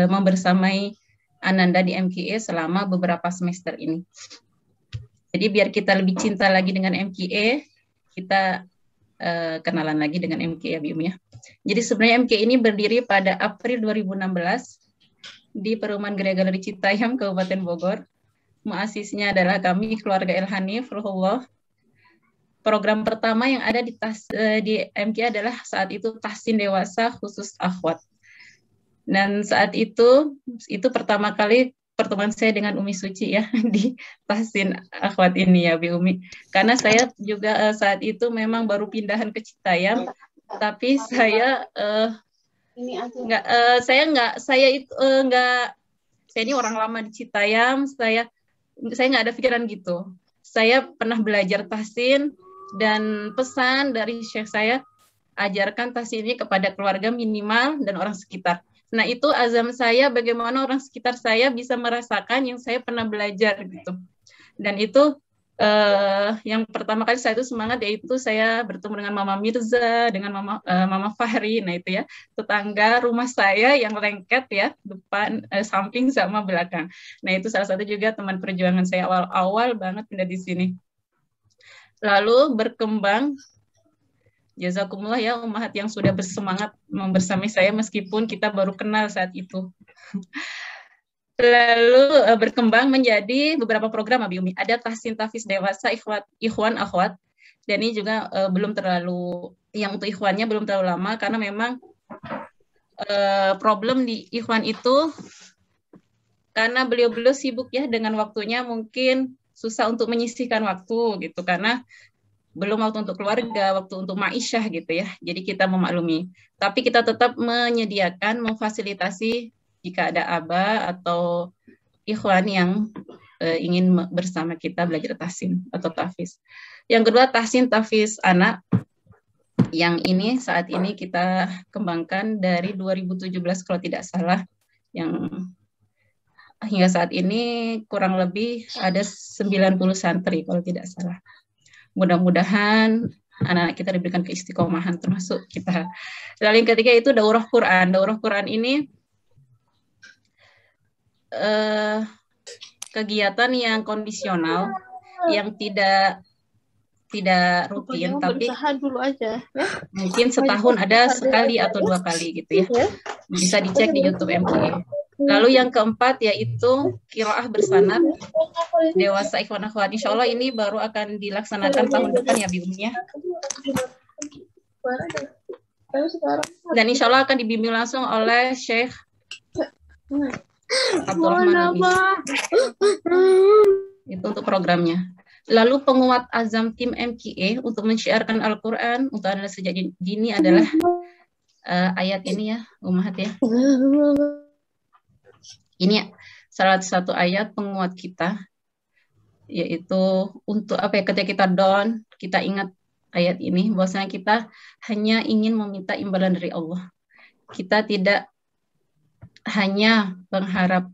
membersamai Ananda di MKE selama beberapa semester ini. Jadi biar kita lebih cinta lagi dengan MKE, kita kenalan lagi dengan MKE ya Bium ya. Jadi sebenarnya MKE ini berdiri pada April 2016 di Perumahan Gereja Galeri Citayam, Kabupaten Bogor. Muasisnya adalah kami, keluarga El Hanif, Ruhullah. Program pertama yang ada di MKE adalah saat itu tahsin dewasa khusus akhwat. Dan saat itu pertama kali pertemuan saya dengan Umi Suci ya di tahsin akhwat ini ya Bi Umi. Karena saya juga saat itu memang baru pindahan ke Citayam, tapi saya saya ini orang lama di Citayam, saya nggak ada pikiran gitu. Saya pernah belajar tahsin dan pesan dari syekh saya, ajarkan tahsin ini kepada keluarga minimal dan orang sekitar. Nah itu azam saya bagaimana orang sekitar saya bisa merasakan yang saya pernah belajar gitu. Dan itu yang pertama kali saya itu semangat yaitu saya bertemu dengan Mama Mirza, dengan Mama Fahri. Nah itu ya tetangga rumah saya yang lengket ya depan, samping sama belakang. Nah itu salah satu juga teman perjuangan saya awal-awal banget pindah di sini. Lalu berkembang. Jazakumullah ya umahat yang sudah bersemangat membersamai saya meskipun kita baru kenal saat itu. Lalu berkembang menjadi beberapa program Abi Umi. Ada tahsin tahfiz dewasa ikhwan akhwat. Dan ini juga belum terlalu, yang untuk ikhwannya belum terlalu lama karena memang problem di ikhwan itu karena beliau-beliau sibuk ya dengan waktunya, mungkin susah untuk menyisihkan waktu gitu karena belum waktu untuk keluarga, waktu untuk ma'isyah gitu ya. Jadi kita memaklumi. Tapi kita tetap menyediakan, memfasilitasi jika ada aba atau ikhwan yang ingin bersama kita belajar tahsin atau tahfiz. Yang kedua tahsin tahfiz anak. Yang ini saat ini kita kembangkan dari 2017 kalau tidak salah. Yang hingga saat ini kurang lebih ada 90 santri kalau tidak salah. Mudah-mudahan anak-anak kita diberikan keistiqomahan termasuk kita. Lalu yang ketiga itu daurah Quran. Daurah Quran ini kegiatan yang kondisional, yang tidak rutin, tapi dulu aja, ya? Mungkin setahun ada sekali atau 2 kali gitu ya. Bisa dicek di YouTube MKE. Lalu yang keempat yaitu qiraah bersanad dewasa ikhwan akhwat. Insya Allah ini baru akan dilaksanakan tahun depan ya Biumnya. Dan insya Allah akan dibimbing langsung oleh Syekh Abdurrahman. Itu untuk programnya. Lalu penguat azam tim MKE untuk mensyiarkan Al-Quran untuk anak sejak dini adalah ayat ini ya, Umahat ya. Ini salah satu ayat penguat kita, yaitu untuk ketika kita down, kita ingat ayat ini, bahwasanya kita hanya ingin meminta imbalan dari Allah. Kita tidak hanya berharap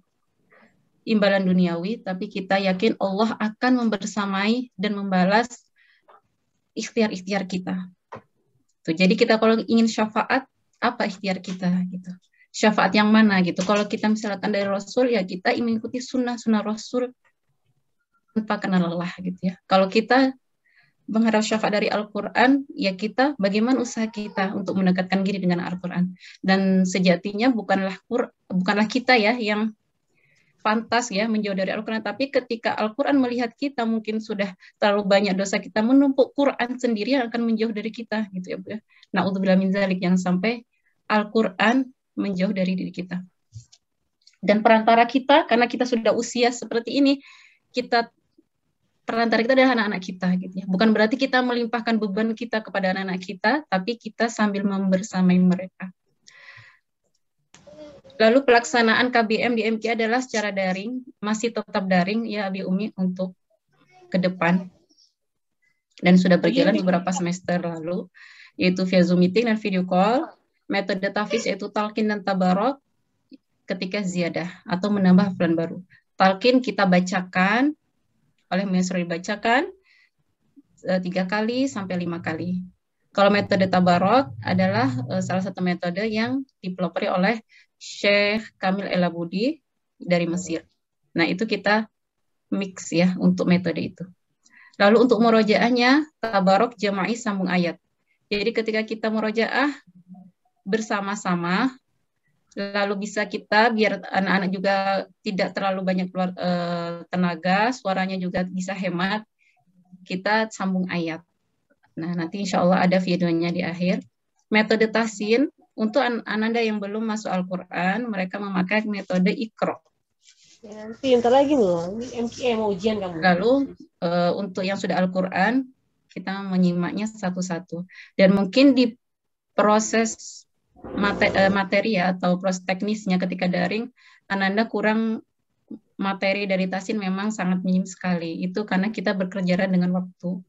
imbalan duniawi, tapi kita yakin Allah akan membersamai dan membalas ikhtiar-ikhtiar kita. Tuh, jadi kita kalau ingin syafaat, apa ikhtiar kita gitu? Syafaat yang mana gitu? Kalau kita misalkan dari Rasul, ya kita mengikuti sunnah Rasul tanpa kenal lelah gitu ya. Kalau kita mengharap syafaat dari Al-Quran, ya kita bagaimana usaha kita untuk mendekatkan diri dengan Al-Quran. Dan sejatinya bukanlah kita ya yang pantas ya menjauh dari Al-Quran, tapi ketika Al-Quran melihat kita mungkin sudah terlalu banyak dosa kita, menumpuk Quran sendiri yang akan menjauh dari kita gitu ya Bu ya. Na'udzubillah min dzalik, yang sampai Al-Quran menjauh dari diri kita. Dan perantara kita, karena kita sudah usia seperti ini, perantara kita adalah anak-anak kita gitu ya. Bukan berarti kita melimpahkan beban kita kepada anak-anak kita, tapi kita sambil membersamai mereka. Lalu pelaksanaan KBM di MK adalah secara daring, masih tetap daring ya Abi Umi untuk ke depan. Dan sudah berjalan beberapa semester lalu, yaitu via Zoom meeting dan video call. Metode tahfiz yaitu talqin dan tabarok ketika ziyadah atau menambah hafalan baru. Talqin kita bacakan, oleh Maestro dibacakan 3 kali sampai 5 kali. Kalau metode tabarok adalah salah satu metode yang dipelopori oleh Syekh Kamil Elabudi dari Mesir. Nah, itu kita mix ya untuk metode itu. Lalu untuk murojaahnya, tabarok jama'i sambung ayat. Jadi ketika kita murojaah bersama-sama, lalu bisa kita biar anak-anak juga tidak terlalu banyak keluar tenaga, suaranya juga bisa hemat, kita sambung ayat. Nah, nanti insya Allah ada videonya di akhir. Metode tahsin, untuk Ananda yang belum masuk Al-Quran, mereka memakai metode Iqra. Ya, nanti ntar lagi loh, MKM mau ujian kamu. Lalu untuk yang sudah Al-Quran, kita menyimaknya satu-satu. Dan mungkin di proses materi ya, atau proses teknisnya ketika daring, Ananda kurang materi dari tahsin memang sangat minim sekali. Itu karena kita bekerja dengan waktu.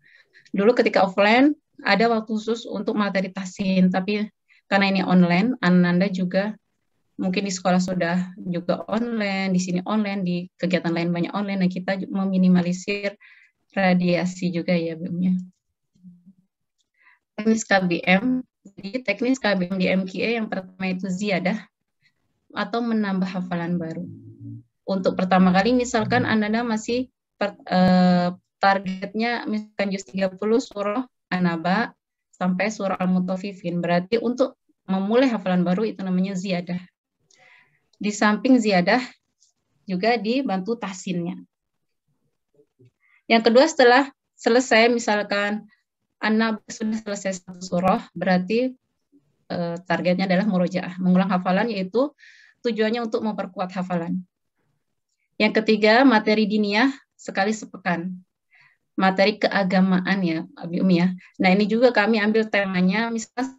Dulu ketika offline, ada waktu khusus untuk materi tahsin, tapi karena ini online, Ananda juga mungkin di sekolah sudah juga online, di sini online, di kegiatan lain banyak online, dan kita meminimalisir radiasi juga ya, Bu-nya. Teknis KBM, jadi teknis KBM di MKA yang pertama itu ziyadah atau menambah hafalan baru. Untuk pertama kali misalkan Anda masih targetnya misalkan juz 30 surah An-Naba sampai surah Al-Mutaffifin. Berarti untuk memulai hafalan baru itu namanya ziyadah. Di samping ziyadah juga dibantu tahsinnya. Yang kedua, setelah selesai misalkan An-Naba sudah selesai satu surah, berarti targetnya adalah murojaah, mengulang hafalan, yaitu tujuannya untuk memperkuat hafalan. Yang ketiga, materi diniyah sekali sepekan. Materi keagamaan ya, Abi Umi ya. Nah, ini juga kami ambil temanya, misalnya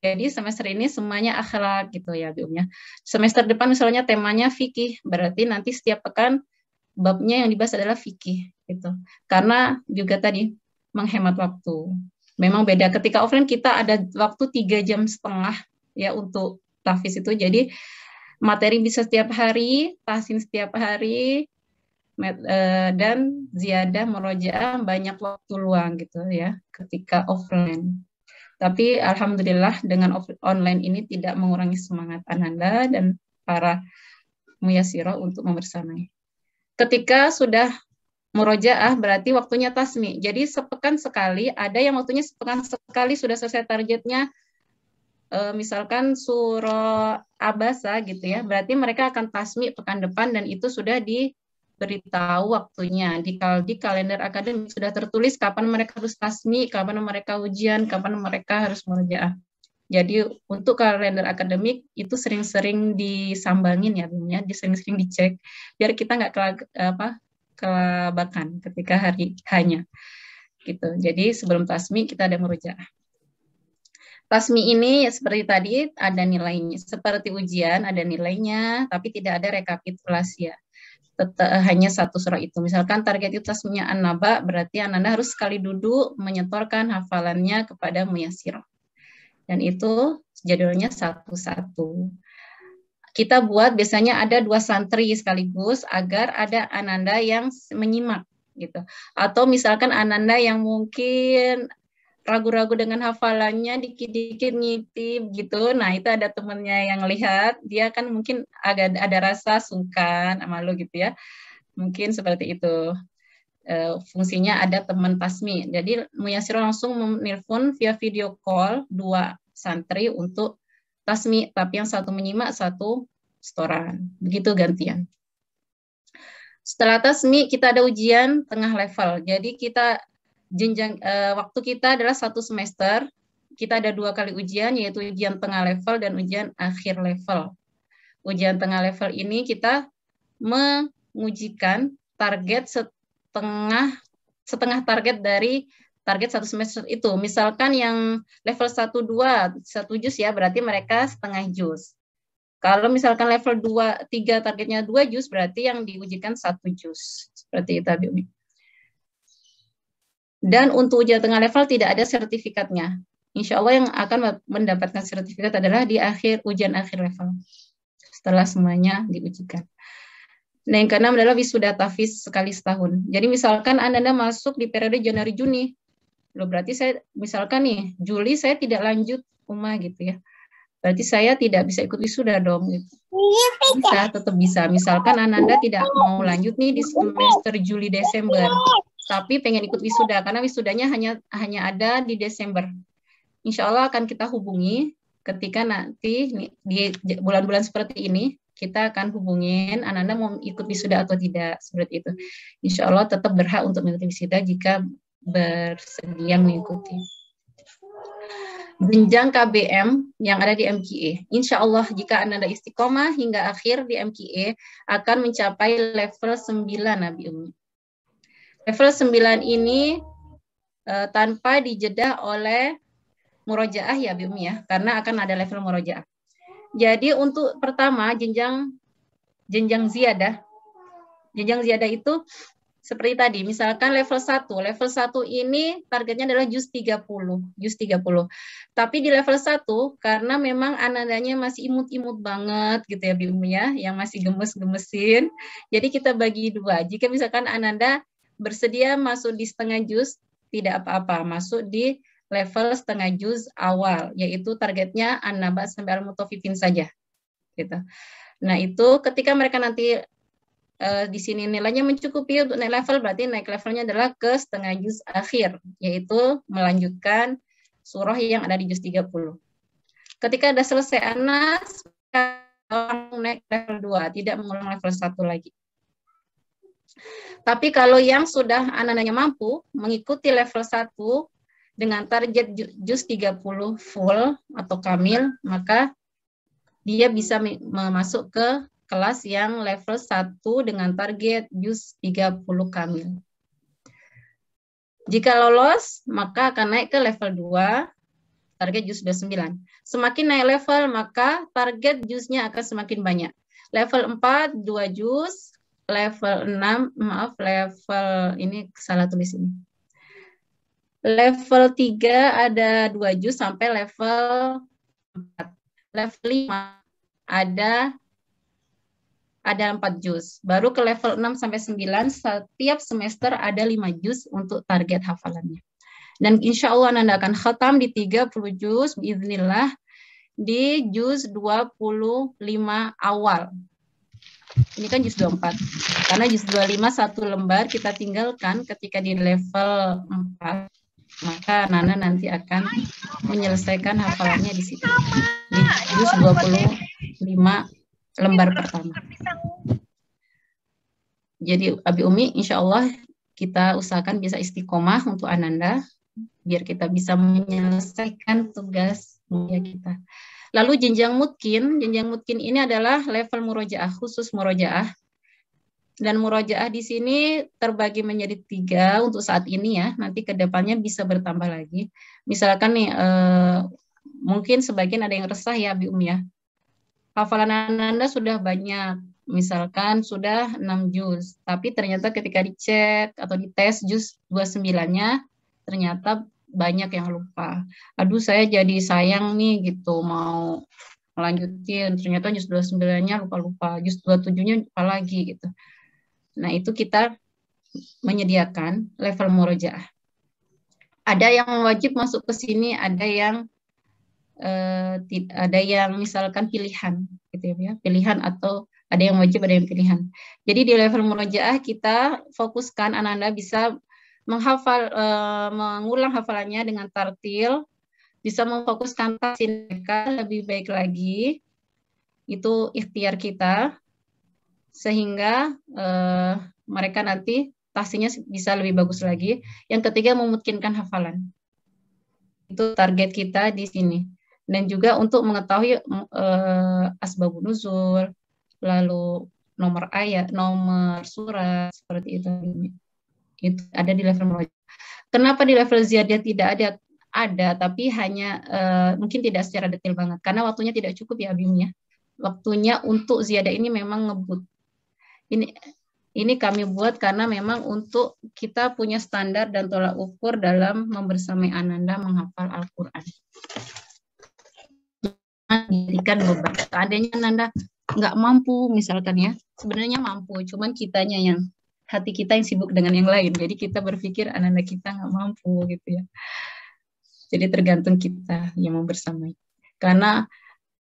jadi semester ini semuanya akhlak gitu ya, Abi Umi ya. Semester depan misalnya temanya fikih, berarti nanti setiap pekan babnya yang dibahas adalah fikih gitu. Karena juga tadi menghemat waktu. Memang beda ketika offline kita ada waktu 3,5 jam ya untuk tahfiz itu. Jadi materi bisa setiap hari, tahsin setiap hari, dan ziyadah murojaah banyak waktu luang gitu ya ketika offline. Tapi alhamdulillah dengan online ini tidak mengurangi semangat Ananda dan para muyasiro untuk membersamai. Ketika sudah murojaah berarti waktunya tasmi. Jadi sepekan sekali, ada yang waktunya sepekan sekali sudah selesai targetnya, misalkan surah Abasa gitu ya, berarti mereka akan tasmi pekan depan dan itu sudah diberitahu waktunya. Di kalender akademik sudah tertulis kapan mereka harus tasmi, kapan mereka ujian, kapan mereka harus murojaah. Jadi untuk kalender akademik itu sering-sering disambangin ya, Bimnya, sering-sering dicek biar kita nggak kelabakan ketika hari hanya gitu. Jadi sebelum tasmi kita ada murojaah. Tasmi ini ya seperti tadi ada nilainya, seperti ujian ada nilainya, tapi tidak ada rekapitulasi ya. Hanya satu surah itu. Misalkan target itu tasminya An-Naba, berarti Anda harus sekali duduk menyetorkan hafalannya kepada muyasiro. Dan itu jadwalnya satu-satu. Kita buat biasanya ada 2 santri sekaligus agar ada Ananda yang menyimak gitu. Atau misalkan Ananda yang mungkin ragu-ragu dengan hafalannya, dikit-dikit ngintip gitu. Nah, itu ada temennya yang lihat, dia kan mungkin agak ada rasa sungkan, malu gitu ya. Mungkin seperti itu. Fungsinya ada teman tasmi. Jadi muyasiro langsung menelpon via video call 2 santri untuk tasmi, tapi yang satu menyimak, satu setoran. Begitu gantian. Setelah tasmi kita ada ujian tengah level. Jadi kita jenjang waktu kita adalah 1 semester. Kita ada 2 kali ujian, yaitu ujian tengah level dan ujian akhir level. Ujian tengah level ini kita mengujikan target setengah target dari target 1 semester itu. Misalkan yang level 1-2, 1 juz ya, berarti mereka setengah juz. Kalau misalkan level 2-3 targetnya 2 juz, berarti yang diujikan 1 juz. Seperti itu, Abi Umi. Dan untuk ujian tengah level tidak ada sertifikatnya. Insya Allah yang akan mendapatkan sertifikat adalah di ujian akhir level. Setelah semuanya diujikan. Nah, yang keenam adalah wisuda tahfiz sekali setahun. Jadi misalkan Anda masuk di periode Januari-Juni. Loh, berarti saya misalkan nih, Juli saya tidak lanjut UMA gitu ya. Berarti saya tidak bisa ikut wisuda dong. Gitu. Bisa, tetap bisa. Misalkan Ananda tidak mau lanjut nih di semester Juli Desember, tapi pengen ikut wisuda karena wisudanya hanya ada di Desember. Insya Allah akan kita hubungi ketika nanti di bulan-bulan seperti ini, kita akan hubungin Ananda mau ikut wisuda atau tidak, seperti itu. Insya Allah tetap berhak untuk mengikuti wisuda jika bersedia mengikuti. Jenjang KBM yang ada di MKE. Insya Allah jika Ananda istiqomah hingga akhir di MKE akan mencapai level 9 Nabi Umi. Level 9 ini tanpa dijeda oleh murojaah ya Abi Umi ya, karena akan ada level murojaah. Jadi untuk pertama jenjang ziyadah. Jenjang ziyadah itu seperti tadi, misalkan level 1. Level 1 ini targetnya adalah juz 30. Tapi di level 1, karena memang anandanya masih imut-imut banget gitu ya, Bimu ya, yang masih gemes-gemesin. Jadi kita bagi dua. Jika misalkan Ananda bersedia masuk di setengah juz, tidak apa-apa. Masuk di level setengah juz awal, yaitu targetnya An-Naba sampai Al-Mutaffifin saja. Gitu. Nah itu ketika mereka nanti di sini nilainya mencukupi untuk naik level, berarti naik levelnya adalah ke setengah juz akhir, yaitu melanjutkan surah yang ada di juz 30. Ketika ada selesai Anas, naik level 2, tidak mengulang level 1 lagi. Tapi kalau yang sudah anaknya mampu mengikuti level 1 dengan target juz 30 full atau kamil, maka dia bisa masuk ke kelas yang level 1 dengan target juz 30 kamil. Jika lolos, maka akan naik ke level 2, target juz 29. Semakin naik level, maka target juznya akan semakin banyak. Level 4, 2 juz, level 6, level ini salah tulis ini. Level 3 ada 2 juz sampai level 4. Level 5 ada 4 juz. Baru ke level 6 sampai 9, setiap semester ada 5 juz untuk target hafalannya. Dan insya Allah Anda akan khatam di 30 juz, biiznillah, di juz 25 awal. Ini kan juz 24. Karena juz 25 satu lembar kita tinggalkan ketika di level 4. Maka Nana nanti akan menyelesaikan hafalannya di situ. Di juz 25 lembar pertama. Jadi Abi Umi, insya Allah kita usahakan bisa istiqomah untuk Ananda, biar kita bisa menyelesaikan tugas mulia kita. Lalu jenjang mutkin ini adalah level murojaah, khusus murojaah. Dan murojaah di sini terbagi menjadi 3 untuk saat ini ya, nanti ke depannya bisa bertambah lagi. Misalkan nih, mungkin sebagian ada yang resah ya Abi Umi ya. Hafalan Ananda sudah banyak, misalkan sudah 6 juz, tapi ternyata ketika dicek atau dites juz 29-nya, ternyata banyak yang lupa. Aduh saya jadi sayang nih gitu, mau melanjutin, ternyata juz 29-nya lupa-lupa, juz 27-nya lupa lagi gitu. Nah itu kita menyediakan level murojaah. Ada yang wajib masuk ke sini, ada yang misalkan pilihan gitu ya, pilihan atau ada yang wajib, ada yang pilihan. Jadi di level murojaah kita fokuskan Ananda bisa menghafal, mengulang hafalannya dengan tartil, bisa memfokuskan tahsin mereka lebih baik lagi, itu ikhtiar kita, sehingga mereka nanti tahsinnya bisa lebih bagus lagi. Yang ketiga memutkinkan hafalan, itu target kita di sini. Dan juga untuk mengetahui asbabun nuzul, lalu nomor ayat, nomor surat, seperti itu. Itu ada di level murojaah. Kenapa di level ziyadah tidak ada? Ada, tapi hanya mungkin tidak secara detail banget, karena waktunya tidak cukup ya Abimnya. Waktunya untuk ziyadah ini memang ngebut. Ini kami buat karena memang untuk kita punya standar dan tolak ukur dalam membersamai Ananda menghafal Al-Quran. Dijadikan beban. Seandainya Ananda nggak mampu misalkan ya, sebenarnya mampu, cuman kitanya yang hati kita yang sibuk dengan yang lain, jadi kita berpikir Ananda kita nggak mampu gitu ya. Jadi tergantung kita yang mau bersamai. Karena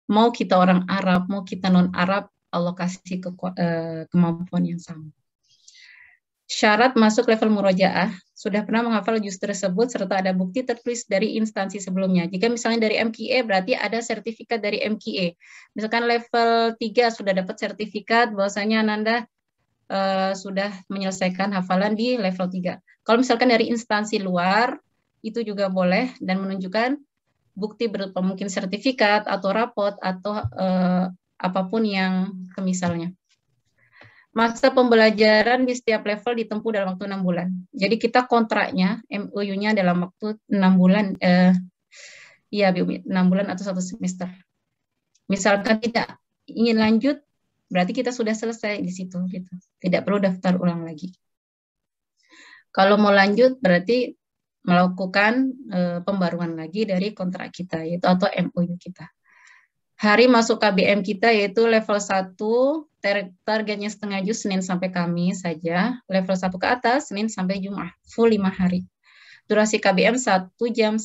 Mau kita orang Arab, mau kita non-Arab, Allah kasih kemampuan yang sama. Syarat masuk level murojaah, sudah pernah menghafal juz tersebut serta ada bukti tertulis dari instansi sebelumnya. Jika misalnya dari MQA, berarti ada sertifikat dari MQA. Misalkan level 3 sudah dapat sertifikat bahwasanya Ananda sudah menyelesaikan hafalan di level 3. Kalau misalkan dari instansi luar, itu juga boleh dan menunjukkan bukti berupa mungkin sertifikat atau rapot atau apapun yang semisalnya. Masa pembelajaran di setiap level ditempuh dalam waktu 6 bulan. Jadi kita kontraknya, MOU-nya dalam waktu 6 bulan, 6 bulan atau 1 semester. Misalkan tidak ingin lanjut, berarti kita sudah selesai di situ. Gitu. Tidak perlu daftar ulang lagi. Kalau mau lanjut, berarti melakukan pembaruan lagi dari kontrak kita, yaitu atau MOU kita. Hari masuk KBM kita yaitu level 1, targetnya setengah juz Senin sampai Kamis saja. Level 1 ke atas, Senin sampai Jumat, full 5 hari. Durasi KBM 1,5 jam.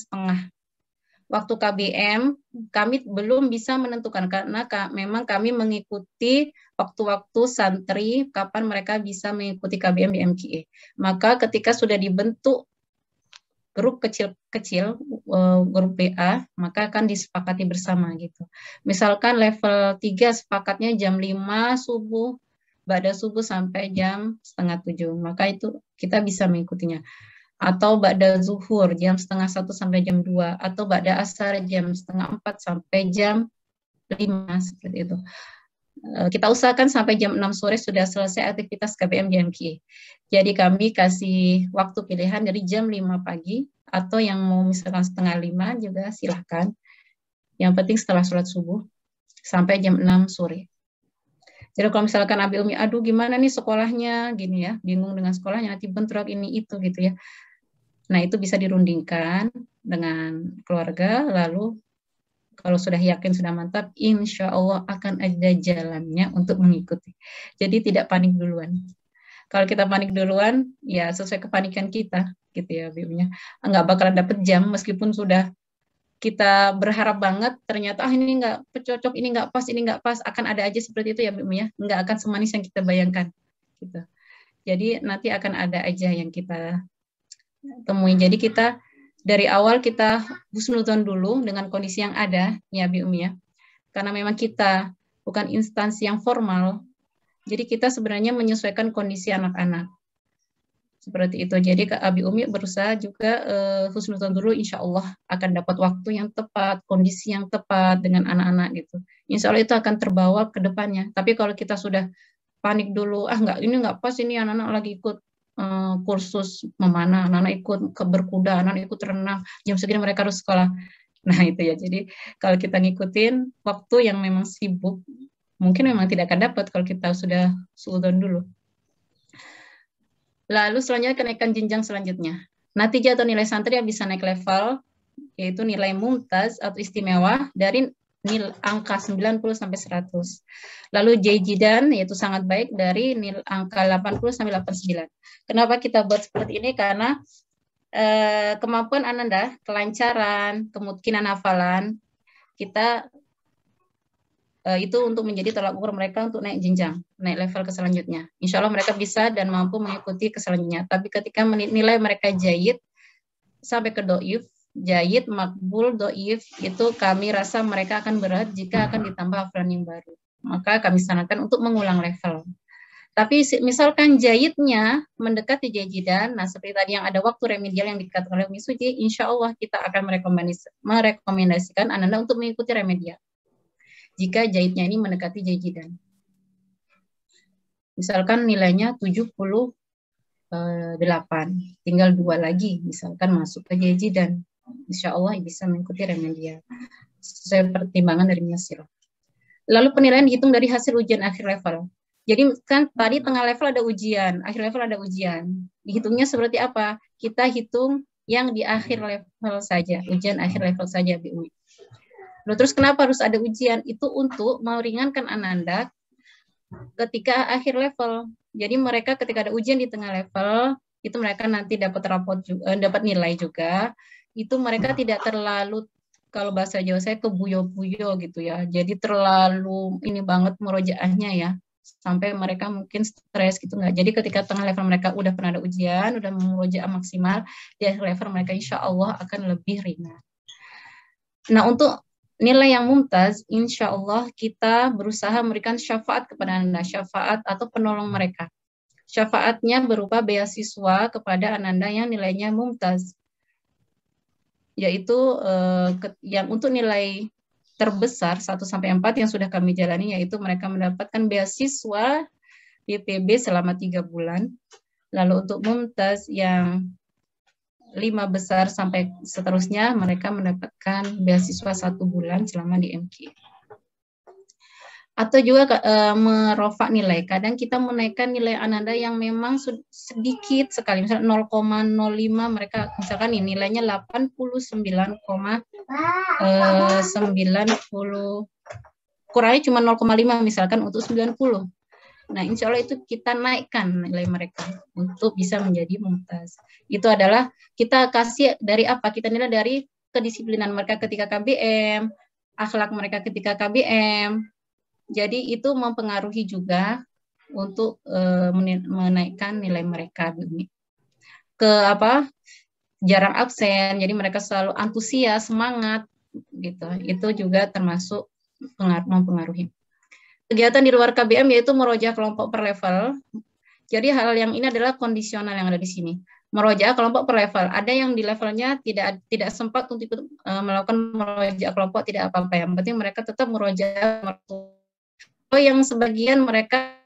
Waktu KBM, kami belum bisa menentukan karena memang kami mengikuti waktu-waktu santri kapan mereka bisa mengikuti KBM di MQA. Maka ketika sudah dibentuk grup kecil-kecil, grup BA, maka akan disepakati bersama gitu. Misalkan level 3 sepakatnya jam 5 subuh, ba'da subuh sampai jam 6:30, maka itu kita bisa mengikutinya. Atau ba'da zuhur jam 12:30 sampai jam 2, atau ba'da asar jam 3:30 sampai jam 5, seperti itu. Kita usahakan sampai jam 6 sore sudah selesai aktivitas KBM di MQA. Jadi kami kasih waktu pilihan dari jam 5 pagi atau yang mau misalkan 4:30 juga silahkan. Yang penting setelah sholat subuh sampai jam 6 sore. Jadi kalau misalkan Abi Umi, aduh gimana nih sekolahnya, gini ya, bingung dengan sekolahnya, nanti bentrok ini itu gitu ya. Nah itu bisa dirundingkan dengan keluarga, lalu kalau sudah yakin, sudah mantap, insya Allah akan ada jalannya untuk mengikuti. Jadi tidak panik duluan. Kalau kita panik duluan, ya sesuai kepanikan kita, gitu ya, Bibnya. Nggak bakalan dapet jam, meskipun sudah kita berharap banget, ternyata ini nggak cocok, ini nggak pas, ini nggak pas, akan ada aja seperti itu ya, Bibnya. Nggak akan semanis yang kita bayangkan. Gitu. Jadi nanti akan ada aja yang kita temui. Jadi kita dari awal kita husnudzon dulu dengan kondisi yang ada, ya Bi Umi ya. Karena memang kita bukan instansi yang formal, jadi kita sebenarnya menyesuaikan kondisi anak-anak. Seperti itu. Jadi Abi Umi berusaha juga husnudzon dulu, insya Allah akan dapat waktu yang tepat, kondisi yang tepat dengan anak-anak gitu. Insya Allah itu akan terbawa ke depannya. Tapi kalau kita sudah panik dulu, ini nggak pas, ini anak-anak lagi ikut kursus memanah, anak-anak ikut berkuda, anak-anak ikut renang, jam segini mereka harus sekolah. Nah itu ya, jadi kalau kita ngikutin waktu yang memang sibuk, mungkin memang tidak akan dapat kalau kita sudah suudzon dulu. Lalu selanjutnya kenaikan jenjang selanjutnya. Natijah atau nilai santri yang bisa naik level, yaitu nilai mumtaz atau istimewa dari angka 90 sampai 100. Lalu jayjidan yaitu sangat baik dari angka 80 sampai 89. Kenapa kita buat seperti ini? Karena kemampuan Ananda, kelancaran, kemungkinan hafalan kita itu untuk menjadi tolak ukur mereka untuk naik jenjang, naik level ke selanjutnya. Insya Allah mereka bisa dan mampu mengikuti ke selanjutnya. Tapi ketika nilai mereka jayid sampai ke doif, jayid, makbul, doif, itu kami rasa mereka akan berat jika akan ditambah hafalan yang baru. Maka kami sarankan untuk mengulang level. Tapi misalkan jayidnya mendekati jayidan, nah seperti tadi yang ada waktu remedial yang dikatakan oleh Umi Suci, insya Allah kita akan merekomendasikan Anda untuk mengikuti remedial. Jika jayidnya ini mendekati jayidan. Misalkan nilainya 78, tinggal 2 lagi, misalkan masuk ke jayidan. Insya Allah bisa mengikuti remedial sesuai pertimbangan dari Miasiro. Lalu penilaian dihitung dari hasil ujian akhir level. Jadi kan tadi tengah level ada ujian, akhir level ada ujian. Dihitungnya seperti apa? Kita hitung yang di akhir level saja, ujian akhir level saja, Bu Umi. Lalu terus kenapa harus ada ujian? Itu untuk meringankan Ananda ketika akhir level. Jadi mereka ketika ada ujian di tengah level, itu mereka nanti dapat rapot juga, dapat nilai juga. Itu mereka tidak terlalu kalau bahasa Jawa saya kebuyo-buyo gitu ya. Jadi terlalu ini banget murojaahnya ya. Sampai mereka mungkin stres gitu nggak. Jadi ketika tengah level mereka udah pernah ada ujian, udah murojaah maksimal, di akhir level mereka insya Allah akan lebih ringan. Nah, untuk nilai yang mumtaz, insya Allah kita berusaha memberikan syafaat kepada Anda, syafaat atau penolong mereka. Syafaatnya berupa beasiswa kepada Ananda yang nilainya mumtaz, yaitu yang untuk nilai terbesar 1-4 yang sudah kami jalani, yaitu mereka mendapatkan beasiswa BPB selama 3 bulan. Lalu untuk mumtaz yang 5 besar sampai seterusnya, mereka mendapatkan beasiswa 1 bulan selama di MQ. Atau juga merofak nilai. Kadang kita menaikkan nilai Ananda yang memang sedikit sekali, misalnya 0,05, mereka misalkan ini nilainya 89,90, kurangnya cuma 0,5 misalkan untuk 90. Nah, insya Allah itu kita naikkan nilai mereka untuk bisa menjadi mumtaz. Itu adalah kita kasih dari apa? Kita nilai dari kedisiplinan mereka ketika KBM, akhlak mereka ketika KBM. Jadi itu mempengaruhi juga untuk menaikkan nilai mereka ke jarang absen. Jadi mereka selalu antusias, semangat gitu. Itu juga termasuk mempengaruhi. Kegiatan di luar KBM yaitu merojaah kelompok per level. Jadi hal yang ini adalah kondisional yang ada di sini. Merojaah kelompok per level. Ada yang di levelnya tidak sempat untuk melakukan merojaah kelompok, tidak apa-apa. Yang penting mereka tetap merojaah. Yang sebagian mereka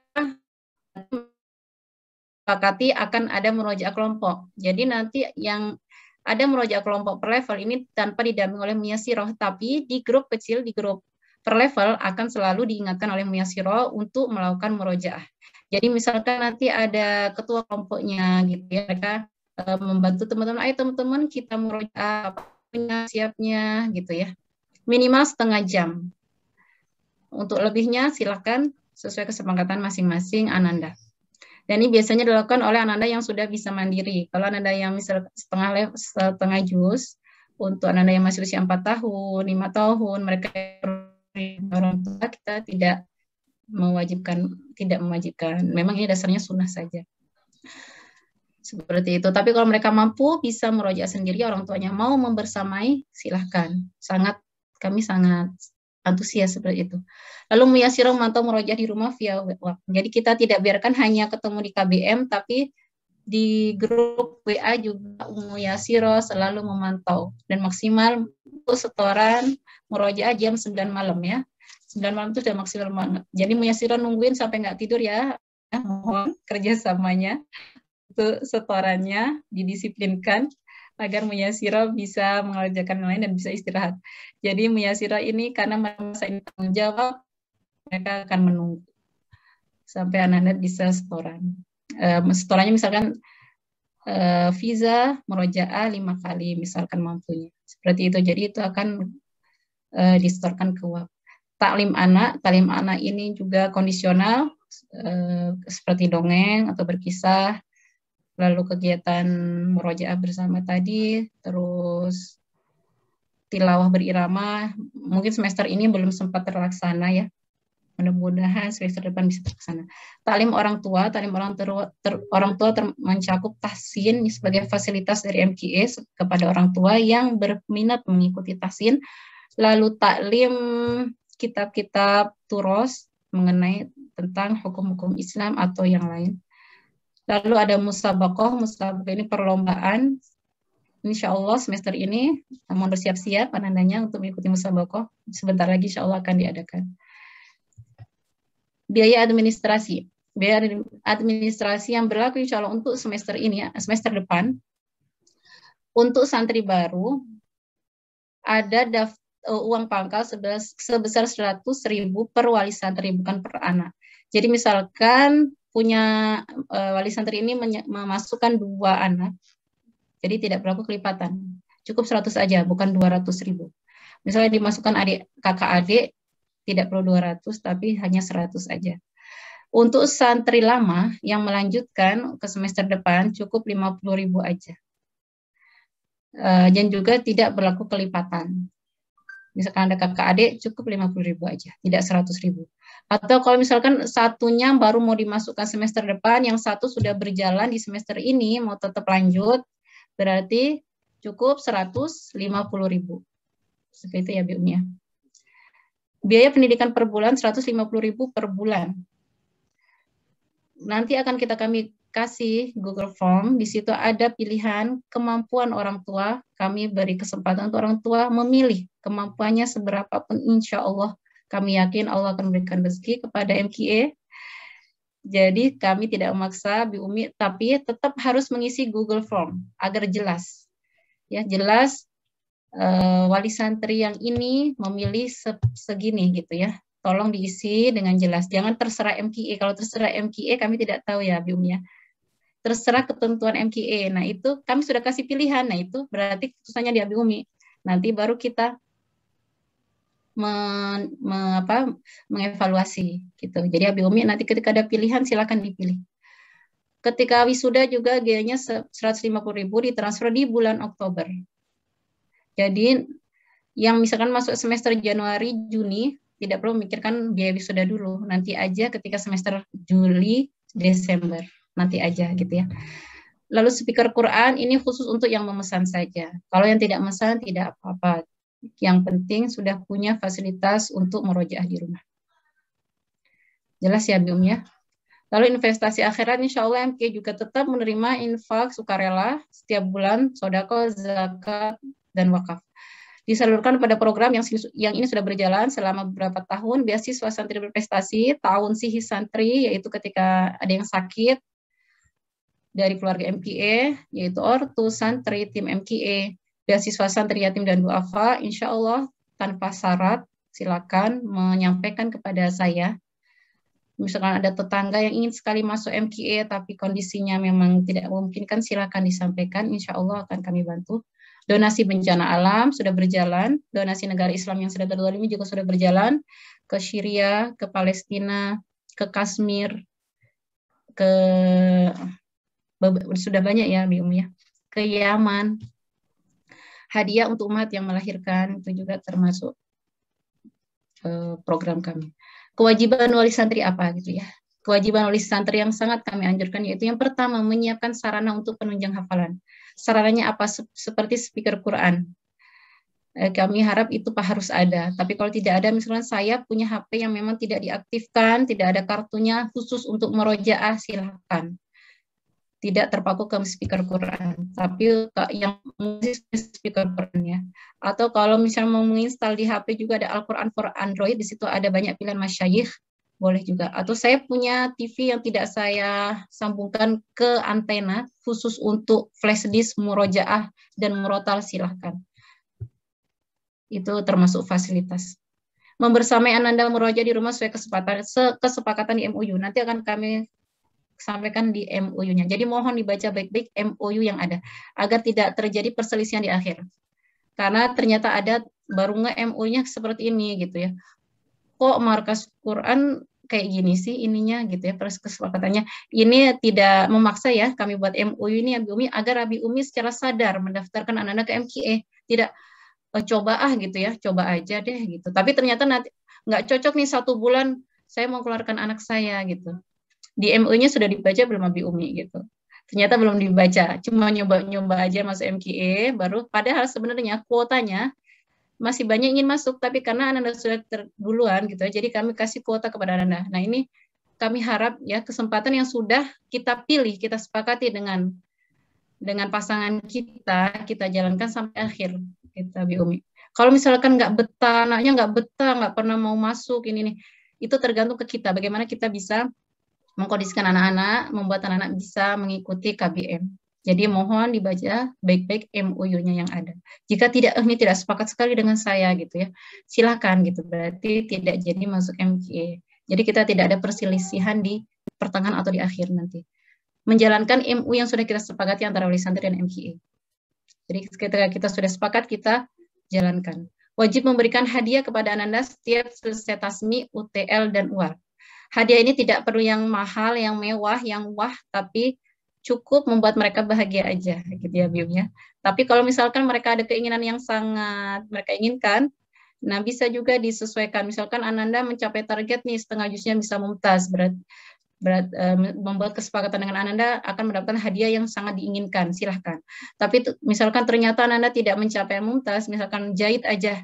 sepakati akan ada merojaah kelompok. Jadi nanti yang ada merojaah kelompok per level ini tanpa didampingi oleh muyasiroh, tapi di grup kecil, di grup per level akan selalu diingatkan oleh muyasiroh untuk melakukan merojaah. Jadi misalkan nanti ada ketua kelompoknya gitu ya, mereka membantu teman-teman, ayo teman-teman kita merojaah siapnya gitu ya. Minimal setengah jam. Untuk lebihnya silakan sesuai kesepakatan masing-masing Ananda. Dan ini biasanya dilakukan oleh Ananda yang sudah bisa mandiri. Kalau Ananda yang misal setengah juz, untuk Ananda yang masih usia 4 tahun, 5 tahun, mereka orang tua kita tidak mewajibkan. Memang ini dasarnya sunnah saja. Seperti itu. Tapi kalau mereka mampu bisa merojaah sendiri, orang tuanya mau membersamai, silahkan. Kami sangat antusias seperti itu. Lalu muyasirah memantau merojaah di rumah via web. Jadi kita tidak biarkan hanya ketemu di KBM, tapi di grup WA juga muyasirah selalu memantau. Dan maksimal untuk setoran merojaah jam 9 malam ya. 9 malam itu sudah maksimal banget. Jadi muyasirah nungguin sampai nggak tidur ya. Mohon kerjasamanya. Untuk setorannya didisiplinkan agar muyasirah bisa mengerjakan lain dan bisa istirahat. Jadi muyasirah ini karena masa ini tanggung jawab, mereka akan menunggu sampai anak-anak bisa setoran. Setorannya misalkan visa merojaah 5 kali misalkan mampunya. Seperti itu. Jadi itu akan disetorkan ke WAP. Taklim anak ini juga kondisional seperti dongeng atau berkisah. Lalu kegiatan murojaah bersama tadi, terus tilawah berirama, mungkin semester ini belum sempat terlaksana ya. Mudah-mudahan semester depan bisa terlaksana. Taklim orang tua mencakup tahsin sebagai fasilitas dari MKE kepada orang tua yang berminat mengikuti tahsin. Lalu taklim kitab-kitab turos mengenai tentang hukum-hukum Islam atau yang lain. Lalu ada musabaqah ini perlombaan. Insya Allah semester ini mohon bersiap-siap anandanya untuk mengikuti musabaqah. Sebentar lagi insya Allah akan diadakan. Biaya administrasi yang berlaku insya Allah untuk semester ini, semester depan. Untuk santri baru ada uang pangkal sebesar 100.000 per wali santri, bukan per anak. Jadi misalkan punya wali santri ini memasukkan 2 anak, jadi tidak berlaku kelipatan. Cukup 100 aja, bukan 200.000. Misalnya dimasukkan kakak adik, tidak perlu 200, tapi hanya 100 aja. Untuk santri lama yang melanjutkan ke semester depan, cukup 50.000 aja. Dan juga tidak berlaku kelipatan. Misalkan ada kakak adik, cukup 50.000 aja, tidak 100.000. Atau kalau misalkan satunya baru mau dimasukkan semester depan, yang satu sudah berjalan di semester ini, mau tetap lanjut, berarti cukup 150.000. Seperti itu ya, Bu Umi ya. Biaya pendidikan per bulan 150.000 per bulan. Nanti akan kami kasih Google Form, di situ ada pilihan kemampuan orang tua, kami beri kesempatan untuk orang tua memilih kemampuannya seberapa pun, insya Allah kami yakin Allah akan memberikan rezeki kepada MKA. Jadi kami tidak memaksa Bu Umi, tapi tetap harus mengisi Google Form agar jelas. Ya, jelas wali santri yang ini memilih segini gitu ya. Tolong diisi dengan jelas. Jangan terserah MKA. Kalau terserah MKA kami tidak tahu ya, Bu Umi ya. Terserah ketentuan MKA. Nah, itu kami sudah kasih pilihan. Nah, itu berarti keputusannya di Bu Umi. Nanti baru kita mengevaluasi gitu. Jadi Abi Umi nanti ketika ada pilihan silakan dipilih. Ketika wisuda juga biayanya 150.000 ditransfer di bulan Oktober. Jadi yang misalkan masuk semester Januari, Juni tidak perlu memikirkan biaya wisuda dulu. Nanti aja ketika semester Juli, Desember. Nanti aja gitu ya. Lalu speaker Quran ini khusus untuk yang memesan saja. Kalau yang tidak memesan tidak apa-apa. Yang penting sudah punya fasilitas untuk murojaah di rumah. Jelas ya, Bium ya? Lalu investasi akhirat, insya Allah MK juga tetap menerima infak sukarela setiap bulan, sodako, zakat, dan wakaf. Disalurkan pada program yang ini sudah berjalan selama beberapa tahun, beasiswa santri berprestasi, tahun sihi santri, yaitu ketika ada yang sakit dari keluarga MKA, yaitu ortu, santri, tim MKA, beasiswa santri yatim dan duafa, insya Allah tanpa syarat, silakan menyampaikan kepada saya. Misalkan ada tetangga yang ingin sekali masuk MKA tapi kondisinya memang tidak memungkinkan, silakan disampaikan, insya Allah akan kami bantu. Donasi bencana alam sudah berjalan, donasi negara Islam yang sudah terzalimi juga sudah berjalan, ke Syria, ke Palestina, ke Kashmir, sudah banyak ya, Bium ya, ke Yaman. Hadiah untuk umat yang melahirkan itu juga termasuk program kami. Kewajiban wali santri apa gitu ya? Kewajiban wali santri yang sangat kami anjurkan yaitu yang pertama menyiapkan sarana untuk penunjang hafalan. Sarananya apa? Seperti speaker Quran. Kami harap itu harus ada. Tapi kalau tidak ada, misalnya saya punya HP yang memang tidak diaktifkan, tidak ada kartunya khusus untuk murojaah, silahkan. Tidak terpaku ke speaker Quran, tapi yang speaker Quran ya. Atau kalau misalnya mau menginstal di HP juga ada Al-Quran for Android, di situ ada banyak pilihan masyayikh, boleh juga. Atau saya punya TV yang tidak saya sambungkan ke antena, khusus untuk flash disk, murojaah, dan murotal, silahkan. Itu termasuk fasilitas. Membersamai ananda murojaah di rumah sesuai kesepakatan di MOU. Nanti akan kami sampaikan di MOU-nya. Jadi mohon dibaca baik-baik MOU yang ada agar tidak terjadi perselisihan di akhir. Karena ternyata ada baru MOU-nya seperti ini gitu ya. Kok markas Quran kayak gini sih ininya gitu ya, kesepakatannya. Ini tidak memaksa ya, kami buat MOU ini Abi Umi agar Abi Umi secara sadar mendaftarkan anak-anak ke MKA. Tidak coba gitu ya, coba aja deh gitu. Tapi ternyata nanti nggak cocok nih 1 bulan saya mau keluarkan anak saya gitu. Di MOU-nya sudah dibaca belum Abi Umi gitu. Ternyata belum dibaca, cuma nyoba-nyoba aja masuk MKA, baru padahal sebenarnya kuotanya masih banyak ingin masuk, tapi karena Anda sudah terduluan gitu, jadi kami kasih kuota kepada Anda. Nah ini kami harap ya kesempatan yang sudah kita pilih, kita sepakati dengan pasangan kita jalankan sampai akhir, kita Abi Umi. Kalau misalkan nggak betah, anaknya nggak betah, nggak pernah mau masuk ini nih, itu tergantung ke kita, bagaimana kita bisa mengkondisikan anak-anak, membuat anak-anak bisa mengikuti KBM. Jadi mohon dibaca baik-baik MOU-nya yang ada. Jika ini tidak sepakat sekali dengan saya gitu ya, silakan gitu. Berarti tidak jadi masuk MKA. Jadi kita tidak ada perselisihan di pertengahan atau di akhir nanti. Menjalankan MOU yang sudah kita sepakati antara wali santri dan MKA. Jadi ketika kita sudah sepakat, kita jalankan. Wajib memberikan hadiah kepada anak-anak setiap selesai tasmi, UTL, dan UAR. Hadiah ini tidak perlu yang mahal, yang mewah, yang wah, tapi cukup membuat mereka bahagia aja, gitu ya, Bium ya. Tapi kalau misalkan mereka ada keinginan yang sangat mereka inginkan, Nah, bisa juga disesuaikan. Misalkan Ananda mencapai target nih, setengah jusnya bisa mumtaz, membuat kesepakatan dengan Ananda akan mendapatkan hadiah yang sangat diinginkan, silahkan. Tapi misalkan ternyata Ananda tidak mencapai mumtaz, misalkan jahit aja,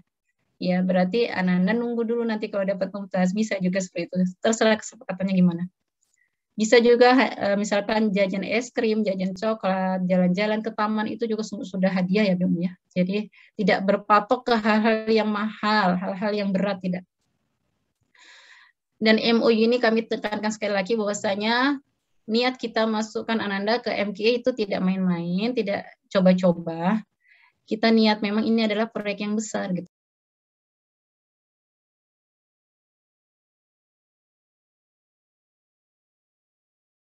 ya berarti Ananda nunggu dulu nanti kalau dapat mumtaz, bisa juga seperti itu. Terserah kesepakatannya gimana. Bisa juga misalkan jajan es krim, jajan coklat, jalan-jalan ke taman itu juga sudah hadiah ya Bim ya. Jadi tidak berpatok ke hal-hal yang mahal, hal-hal yang berat tidak. Dan MOU ini kami tekankan sekali lagi bahwasanya niat kita masukkan Ananda ke MKA itu tidak main-main, tidak coba-coba. Kita niat memang ini adalah proyek yang besar gitu.